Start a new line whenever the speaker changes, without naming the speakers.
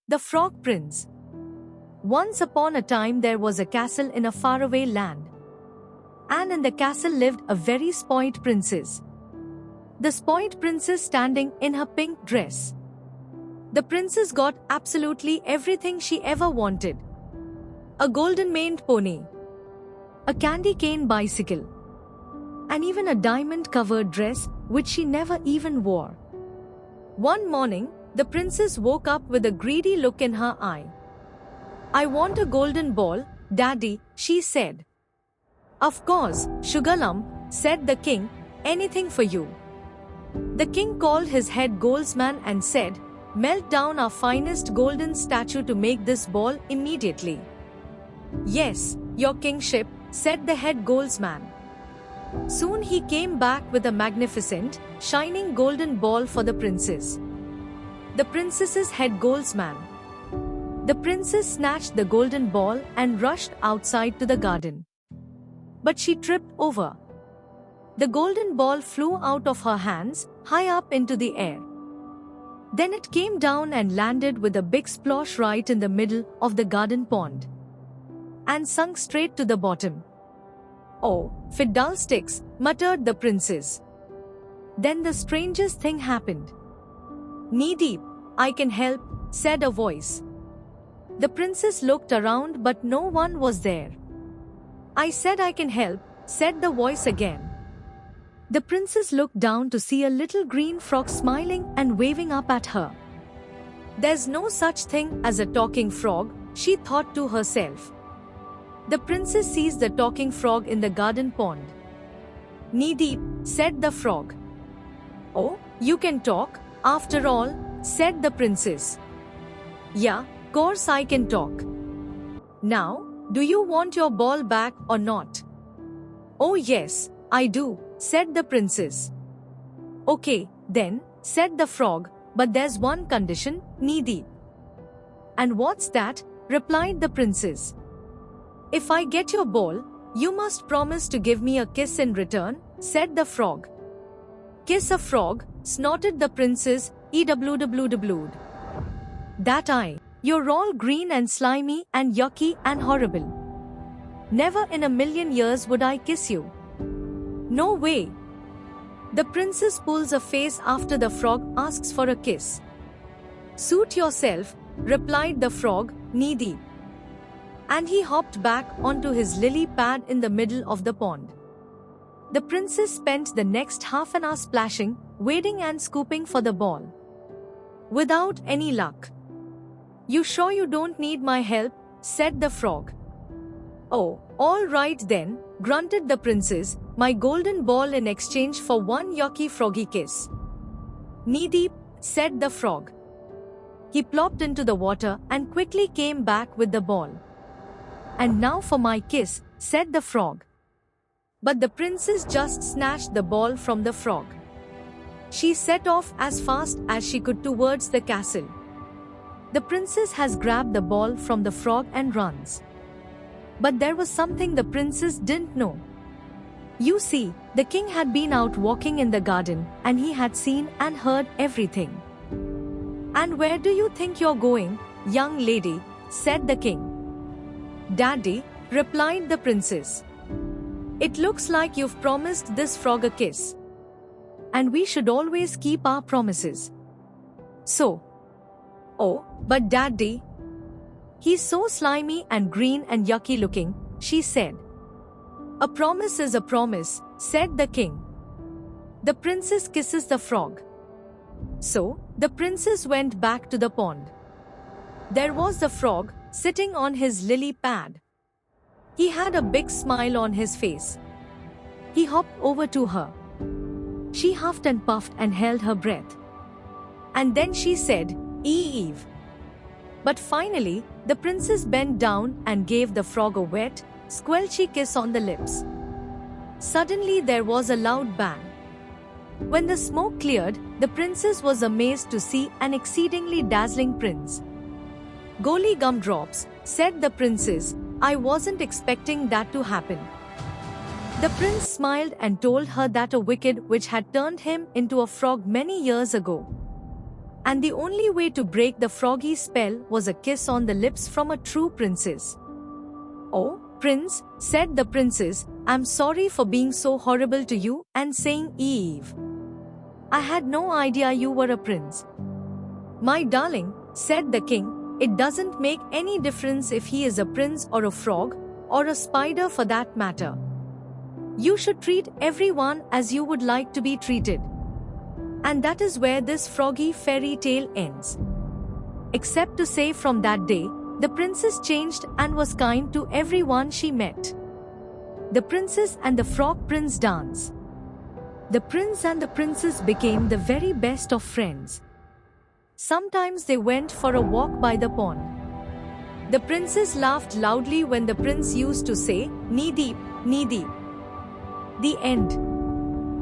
The Frog Prince. Once upon a time there was a castle in a faraway land. And in the castle lived a very spoiled princess. The spoiled princess standing in her pink dress. The princess got absolutely everything she ever wanted. A golden maned pony. A candy cane bicycle. And even a diamond-covered dress which she never even wore. One morning, the princess woke up with a greedy look in her eye. "I want a golden ball, Daddy," she said. "Of course, Sugarlump," said the king, "anything for you." The king called his head goldsman and said, "Melt down our finest golden statue to make this ball immediately." "Yes, your kingship," said the head goldsman. Soon he came back with a magnificent, shining golden ball for the princess. The princess's head goldsman. The princess snatched the golden ball and rushed outside to the garden. But she tripped over. The golden ball flew out of her hands, high up into the air. Then it came down and landed with a big splash right in the middle of the garden pond. And sunk straight to the bottom. "Oh, fiddlesticks," muttered the princess. Then the strangest thing happened. "Knee-deep, I can help," said a voice. The princess looked around but no one was there. "I said I can help," said the voice again. The princess looked down to see a little green frog smiling and waving up at her. "There's no such thing as a talking frog," she thought to herself. The princess sees the talking frog in the garden pond. "Knee-deep," said the frog. "Oh, you can talk, after all," said the princess. "Yeah, course I can talk. Now, do you want your ball back or not?" "Oh yes, I do," said the princess. "Okay, then," said the frog, "but there's one condition, Knee-deep." "And what's that?" replied the princess. "If I get your ball, you must promise to give me a kiss in return," said the frog. "Kiss a frog," snorted the princess, "EWWW. That I. You're all green and slimy and yucky and horrible. Never in a million years would I kiss you." "No way." The princess pulls a face after the frog asks for a kiss. "Suit yourself," replied the frog, "Knee-deep." And he hopped back onto his lily pad in the middle of the pond. The princess spent the next half an hour splashing, wading and scooping for the ball. Without any luck. "You sure you don't need my help?" said the frog. "Oh, all right then," grunted the princess, "my golden ball in exchange for one yucky froggy kiss." "Knee-deep," said the frog. He plopped into the water and quickly came back with the ball. "And now for my kiss," said the frog. But the princess just snatched the ball from the frog. She set off as fast as she could towards the castle. The princess has grabbed the ball from the frog and runs. But there was something the princess didn't know. You see, the king had been out walking in the garden, and he had seen and heard everything. "And where do you think you're going, young lady?" said the king. "Daddy," replied the princess. "It looks like you've promised this frog a kiss. And we should always keep our promises. So." "Oh, but Daddy, he's so slimy and green and yucky looking," she said. "A promise is a promise," said the king. The princess kisses the frog. So, the princess went back to the pond. There was the frog, sitting on his lily pad. He had a big smile on his face. He hopped over to her. She huffed and puffed and held her breath. And then she said, "Eve." But finally, the princess bent down and gave the frog a wet, squelchy kiss on the lips. Suddenly there was a loud bang. When the smoke cleared, the princess was amazed to see an exceedingly dazzling prince. "Golly gumdrops," said the princess, "I wasn't expecting that to happen." The prince smiled and told her that a wicked witch had turned him into a frog many years ago. And the only way to break the froggy spell was a kiss on the lips from a true princess. "Oh, Prince," said the princess, "I'm sorry for being so horrible to you and saying Eve. I had no idea you were a prince." "My darling," said the king, "it doesn't make any difference if he is a prince or a frog, or a spider for that matter. You should treat everyone as you would like to be treated." And that is where this froggy fairy tale ends. Except to say from that day, the princess changed and was kind to everyone she met. The princess and the frog prince dance. The prince and the princess became the very best of friends. Sometimes they went for a walk by the pond. The princess laughed loudly when the prince used to say, "Knee deep, knee deep." The end.